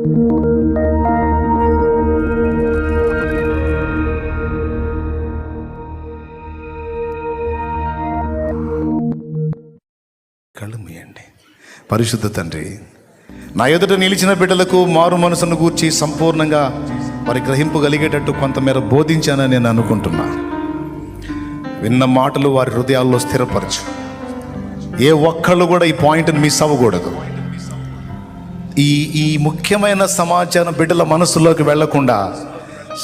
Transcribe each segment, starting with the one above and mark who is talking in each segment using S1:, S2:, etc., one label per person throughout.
S1: కళ్ళు మూయండి. పరిశుద్ధ తండ్రి, నా ఎదుట నిలిచిన బిడ్డలకు మారు మనసును గూర్చి సంపూర్ణంగా వారి గ్రహింపు కలిగేటట్టు కొంతమేర బోధించానని నేను అనుకుంటున్నా. విన్న మాటలు వారి హృదయాల్లో స్థిరపరచు. ఏ ఒక్కళ్ళు కూడా ఈ పాయింట్ని మిస్ అవ్వకూడదు. ఈ ముఖ్యమైన సమాచారం బిడ్డల మనసులోకి వెళ్లకుండా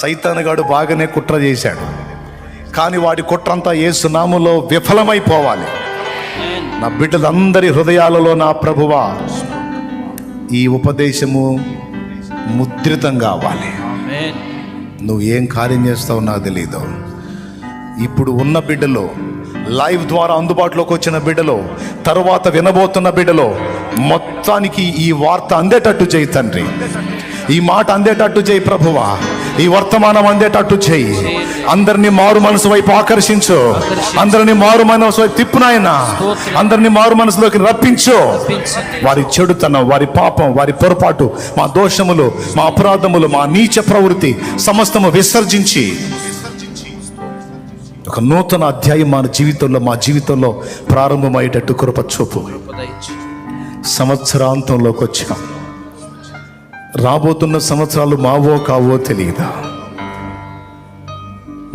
S1: సైతానుగాడు బాగానే కుట్ర చేశాడు. కానీ వాడి కుట్రంతా యేసు నామములో విఫలమైపోవాలి. నా బిడ్డలందరి హృదయాలలో నా ప్రభువా ఈ ఉపదేశము ముద్రితం కావాలి. నువ్వు ఏం కార్యం చేస్తావు నాకు తెలీదు. ఇప్పుడు ఉన్న బిడ్డలో, లైవ్ ద్వారా అందుబాటులోకి వచ్చిన బిడ్డలో, తర్వాత వినబోతున్న బిడ్డలో మొత్తానికి ఈ వార్త అందేటట్టు చేయి తండ్రి. ఈ మాట అందేటట్టు చేయి ప్రభువా. ఈ వర్తమానం అందేటట్టు చేయి. అందరినీ మారు మనసు వైపు ఆకర్షించు. అందరినీ మారు మనసు వైపు తిప్పునాయన. అందరినీ మారు మనసులోకి రప్పించు. వారి చెడుతనం, వారి పాపం, వారి పొరపాటు, మా దోషములు, మా అపరాధములు, మా నీచ ప్రవృత్తి సమస్తము విసర్జించి ఒక నూతన అధ్యాయం మా జీవితంలో ప్రారంభమయ్యేటట్టు కృప చూపు. సంవత్సరాంతంలోకి వచ్చాం. రాబోతున్న సంవత్సరాలు మావో కావో తెలియదా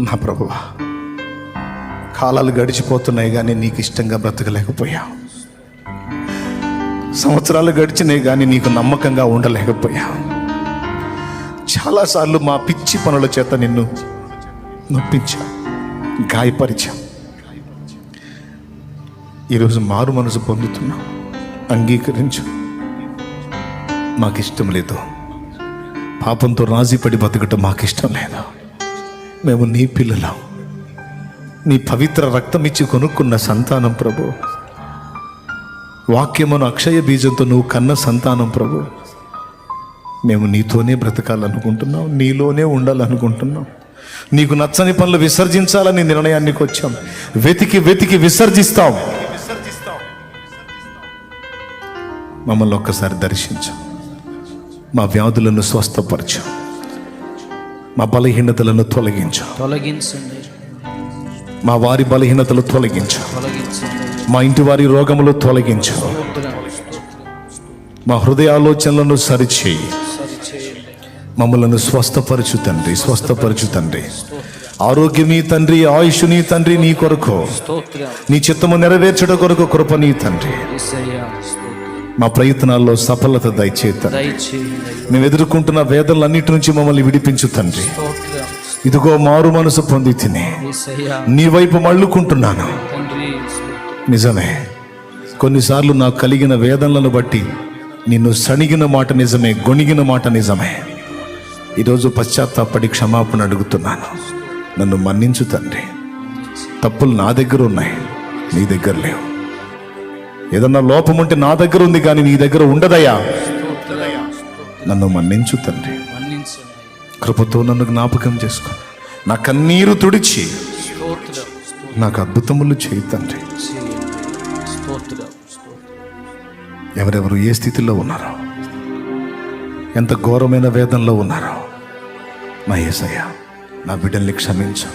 S1: నా ప్రభువా. కాలాలు గడిచిపోతున్నాయి కానీ నీకు ఇష్టంగా బ్రతకలేకపోయా. సంవత్సరాలు గడిచినాయి కానీ నీకు నమ్మకంగా ఉండలేకపోయా. చాలాసార్లు మా పిచ్చి పనుల చేత నిన్ను నొప్పించా, గాయపరిచా. ఈరోజు మారు మనసు పొందుతున్నాం. అంగీకరించు. మాకిష్టం లేదు. పాపంతో రాజీపడి బతకటం మాకిష్టం లేదు. మేము నీ పిల్లలం, నీ పవిత్ర రక్తం ఇచ్చి కొనుక్కున్న సంతానం ప్రభు. వాక్యమును అక్షయ బీజంతో నువ్వు కన్న సంతానం ప్రభు. మేము నీతోనే బ్రతకాలనుకుంటున్నాం, నీలోనే ఉండాలనుకుంటున్నాం. నీకు నచ్చని పనులు విసర్జించాలని నిర్ణయానికి వచ్చాం. వెతికి విసర్జిస్తాం. మమ్మల్ని ఒక్కసారి దర్శించు. మా వ్యాధులను స్వస్థపరచు. మా బలహీనతలను తొలగించండి. మా వారి బలహీనతలు తొలగించు. మా ఇంటి వారి రోగములు తొలగించు. మా హృదయాలోచనలను సరిచేయి. మమ్మలను స్వస్థపరచు తండ్రి. ఆరోగ్యమీ తండ్రి, ఆయుష్ని తండ్రి నీ కొరకు, నీ చిత్తము నెరవేర్చడం కొరకు కృప నీ తండ్రి. మా ప్రయత్నాల్లో సఫలత దయచేతండి. మేము ఎదుర్కొంటున్న వేదనలన్నిటి నుంచి మమ్మల్ని విడిపించు తండ్రి. ఇదిగో మారు మనసు పొంది తిని నీ వైపు మళ్ళుకుంటున్నాను. నిజమే, కొన్నిసార్లు నాకు కలిగిన వేదనలను బట్టి నిన్ను సణిగిన మాట నిజమే, గొణిగిన మాట నిజమే. ఈరోజు పశ్చాత్తాపడి క్షమాపణ అడుగుతున్నాను. నన్ను మన్నించు తండ్రి. తప్పులు నా దగ్గర ఉన్నాయి, నీ దగ్గర లేవు. ఏదన్నా లోపం ఉంటే నా దగ్గర ఉంది కానీ నీ దగ్గర ఉండదయ్యా. నన్ను మన్నించు తండ్రి. కృపతో నన్ను జ్ఞాపకం చేసుకో. నా కన్నీరు తుడిచి నాకు అద్భుతములు చేయి తండ్రి. ఎవరెవరు ఏ స్థితిలో ఉన్నారో, ఎంత ఘోరమైన వేదనలో ఉన్నారో, నా యేసయ్య నా బిడ్డల్ని క్షమించు.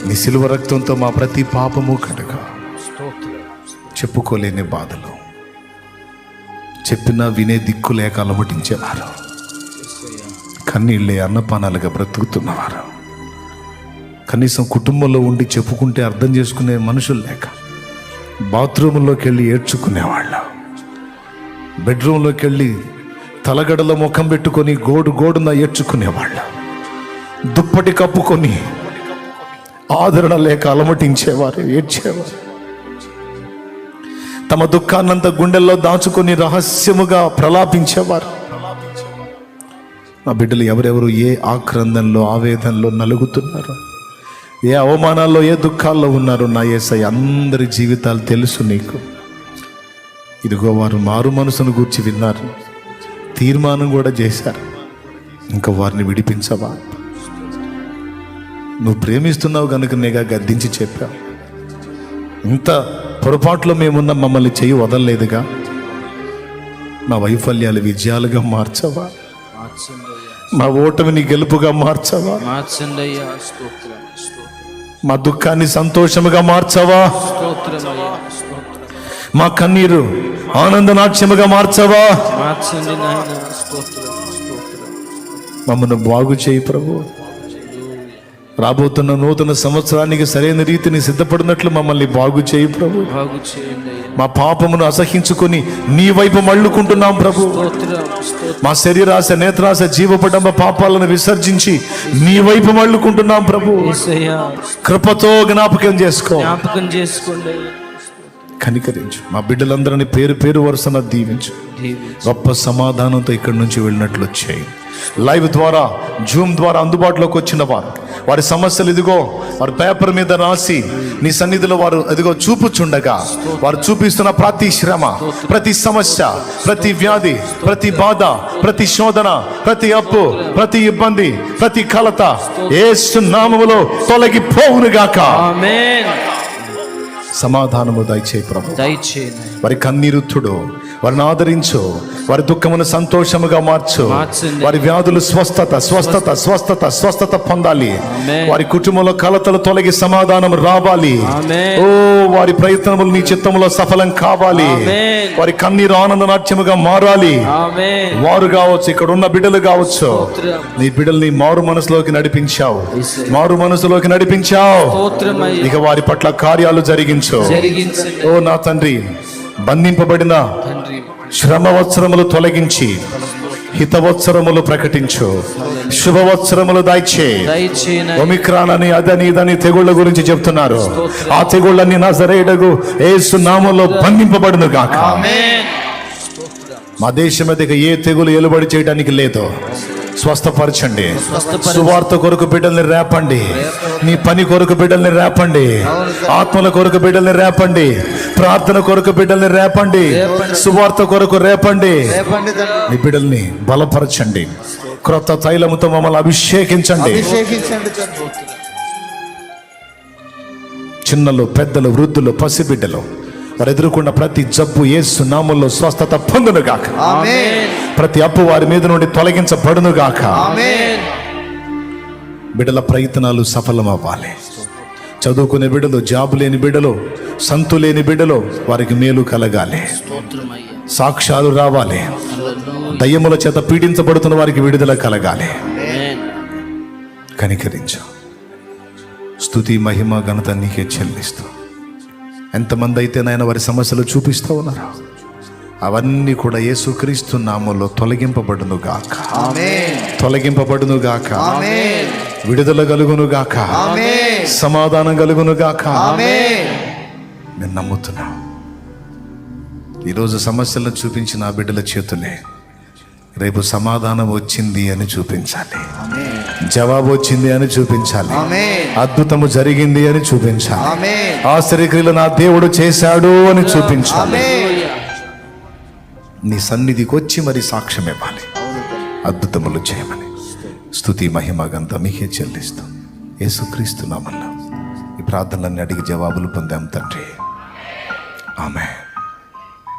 S1: నీ సిలువ రక్తంతో మా ప్రతి పాపము కడుగు. చెప్పుకోలేని బాధలు, చెప్పినా వినే దిక్కు లేక అలమటించేవారు, కన్నీళ్ళే అన్నపానాలుగా బ్రతుకుతున్నవారు, కనీసం కుటుంబంలో ఉండి చెప్పుకుంటే అర్థం చేసుకునే మనుషులు లేక బాత్రూంలోకి వెళ్ళి ఏడ్చుకునేవాళ్ళు, బెడ్రూమ్లోకి వెళ్ళి తలగడలో ముఖం పెట్టుకొని గోడున ఏడ్చుకునేవాళ్ళు, దుప్పటి కప్పుకొని ఆదరణ లేక అలమటించేవారు, ఏడ్చేవారు. తమ దుఃఖాన్నంతా గుండెల్లో దాచుకొని రహస్యముగా ప్రలాపించేవారు. నా బిడ్డలు ఎవరెవరు ఏ ఆక్రందనలో, ఆవేదనలో నలుగుతున్నారు, ఏ అవమానాల్లో, ఏ దుఃఖాల్లో ఉన్నారు, నా యేసయ్య అందరి జీవితాలు తెలుసు నీకు. ఇదిగో వారు మారు మనసును గూర్చి విన్నారు, తీర్మానం కూడా చేశారు. ఇంకా వారిని విడిపించవా? నువ్వు ప్రేమిస్తున్నావు కనుక నేగా గద్దించి చెప్పావు. ఇంత పొరపాట్లో మేమున్న మమ్మల్ని చెయ్యి వదలలేదుగా. మా వైఫల్యాలు విజయాలుగా మార్చవా,
S2: మార్చండి అయ్యా,
S1: మా ఓటమిని గెలుపుగా మార్చవా,
S2: మార్చండి అయ్యా, స్తోత్రం స్తోత్రం,
S1: మా దుఃఖాన్ని సంతోషముగా మార్చవా,
S2: స్తోత్రం అయ్యా, స్తోత్రం,
S1: మా కన్నీరు ఆనందనాట్యముగా మార్చవా.
S2: మార్చండి నాయన, స్తోత్రం స్తోత్రం.
S1: మమ్మల్ని బాగు చేయి ప్రభు. రాబోతున్న నూతన సంవత్సరానికి సరైన రీతిని సిద్ధపడినట్లు మమ్మల్ని బాగు చేయి ప్రభు.
S2: బాగు చేయండి అయ్యా,
S1: మా పాపమును అసహించుకొని నీ వైపు మళ్ళుకుంటున్నాం ప్రభు.
S2: స్తోత్రం స్తోత్రం,
S1: మా శరీరాశ, నేత్రాశ, జీవపడంబ పాపాలను విసర్జించి నీ వైపు మళ్ళుకుంటున్నాం ప్రభు.
S2: యేసయ్యా,
S1: కృపతో జ్ఞాపకం చేసుకో,
S2: జ్ఞాపకం చేసుకోండి అయ్యా,
S1: కనికరించు. మా బిడ్డలందరినీ పేరు పేరు వరుసన దీవించు.
S2: దీవించు.
S1: గొప్ప సమాధానంతో ఇక్కడి నుంచి వెళ్ళినట్లు వచ్చాయి. లైవ్ ద్వారా, జూమ్ ద్వారా అందుబాటులోకి వచ్చిన వారు, వారి సమస్యలు ఇదిగో వారి పేపర్ మీద రాసి నీ సన్నిధిలో వారు ఇదిగో చూపుచుండగా, వారు చూపిస్తున్న ప్రతి శ్రమ, ప్రతి సమస్య, ప్రతి వ్యాధి, ప్రతి బాధ, ప్రతి శోధన, ప్రతి అప్పు, ప్రతి ఇబ్బంది, ప్రతి కలత యేసు నామములో తొలగిపోవునుగాక.
S2: ఆమేన్.
S1: సమాధానము దయచేయి ప్రభు.
S2: దయచేయండి,
S1: వారి కన్నీరుతుడు, వారిని ఆదరించు, వారి దుఃఖమును సంతోషముగా మార్చు.
S2: మార్చండి.
S1: వారి వ్యాధులు స్వస్థత స్వస్థత స్వస్థత స్వస్థత పొందాలి.
S2: ఆమేన్.
S1: వారి కుటుంబంలో కలతలు తొలగి సమాధానం రావాలి.
S2: ఆమేన్.
S1: ఓ వారి ప్రయత్నములు నీ చిత్తములో సఫలం కావాలి.
S2: ఆమేన్.
S1: వారి కన్నీరు ఆనంద నాట్యముగా మారాలి.
S2: ఆమేన్.
S1: వారు కావచ్చు, ఇక్కడ ఉన్న బిడ్డలు కావచ్చు,
S2: స్తోత్రం.
S1: నీ బిడ్డల్ని మారు మనసులోకి నడిపించావు,
S2: యేసయ్యా.
S1: మారు మనసులోకి నడిపించావు.
S2: స్తోత్రం అయ్యా,
S1: ఇక వారి పట్ల కార్యాలు జరిగించు.
S2: జరిగించండి
S1: ఓ నా తండ్రి, బంధింపబడిన
S2: తండ్రి,
S1: శ్రమవత్సరములు తొలగించి హితవత్సరములు ప్రకటించు. శుభవత్సరములు దయచే.
S2: దయచేయండి,
S1: ఒమిక్రాన్ అని అదని ఇదని తెగుళ్ళ గురించి చెప్తున్నారు. ఆ తెగుళ్ళని నజరేయుడగు యేసు నామములో బంధింపబడును గాక.
S2: ఆమేన్.
S1: మా దేశం మీద ఇక ఏ తెగులు ఎలుబడి చేయడానికి లేదు. స్వస్థపరచండి. సువార్త కొరకు బిడ్డల్ని రేపండి. నీ పని కొరకు బిడ్డల్ని రేపండి. ఆత్మల కొరకు బిడ్డల్ని రేపండి. ప్రార్థన కొరకు బిడ్డల్ని రేపండి. సువార్త కొరకు రేపండి. నీ బిడ్డల్ని బలపరచండి. క్రొత్త తైలముతో మమ్మల్ని అభిషేకించండి. చిన్నలు, పెద్దలు, వృద్ధులు, పసిబిడ్డలు వారు ఎదుర్కొన్న ప్రతి జబ్బు యేసు నామములో స్వస్థత పొందును గాక.
S2: ఆమేన్.
S1: ప్రతి అప్పు వారి మీద నుండి తొలగించబడును గాక.
S2: ఆమేన్.
S1: బిడ్డల ప్రయత్నాలు సఫలమవ్వాలి. చదువుకునే బిడ్డలు, జాబు లేని బిడ్డలు, సంతు లేని బిడ్డలు, వారికి మేలు కలగాలి.
S2: స్తోత్రం అయ్యా,
S1: సాక్ష్యాలు రావాలి. దయ్యముల చేత పీడించబడుతున్న వారికి విడుదల కలగాలి.
S2: ఆమేన్.
S1: కనికరించు. స్తుతి, మహిమ, ఘనత నీకే చెల్లిస్తూ, ఎంతమంది అయితే నాయన వారి సమస్యలు చూపిస్తూ ఉన్నారు, అవన్నీ కూడా యేసుక్రీస్తు నామములో తొలగింపబడును గాక.
S2: ఆమేన్.
S1: తొలగింపబడును గాక.
S2: ఆమేన్.
S1: విడుదల కలుగును గాక.
S2: ఆమేన్.
S1: సమాధానం కలుగును గాక.
S2: ఆమేన్.
S1: నేను నమ్ముతున్నా. ఈరోజు సమస్యలను చూపించిన ఆ బిడ్డల చేతులే రేపు సమాధానం వచ్చింది అని చూపించాలి. జవాబు వచ్చింది అని చూపించాలి.
S2: ఆమేన్.
S1: అద్భుతము జరిగింది అని చూపించాలి.
S2: ఆమేన్.
S1: ఆశ్చర్యక్రియలు నా దేవుడు చేశాడు అని చూపించాలి.
S2: ఆమేన్.
S1: నీ సన్నిధికి వచ్చి మరి సాక్ష్యం ఇవ్వాలి. అద్భుతములు చేయమని స్తుతి, మహిమ, ఘనత మీకే చెల్లిస్తాం. యేసుక్రీస్తు నామములో ఈ ప్రార్థనలన్నీ అడిగి జవాబులు పొందాం తండ్రి. ఆమేన్.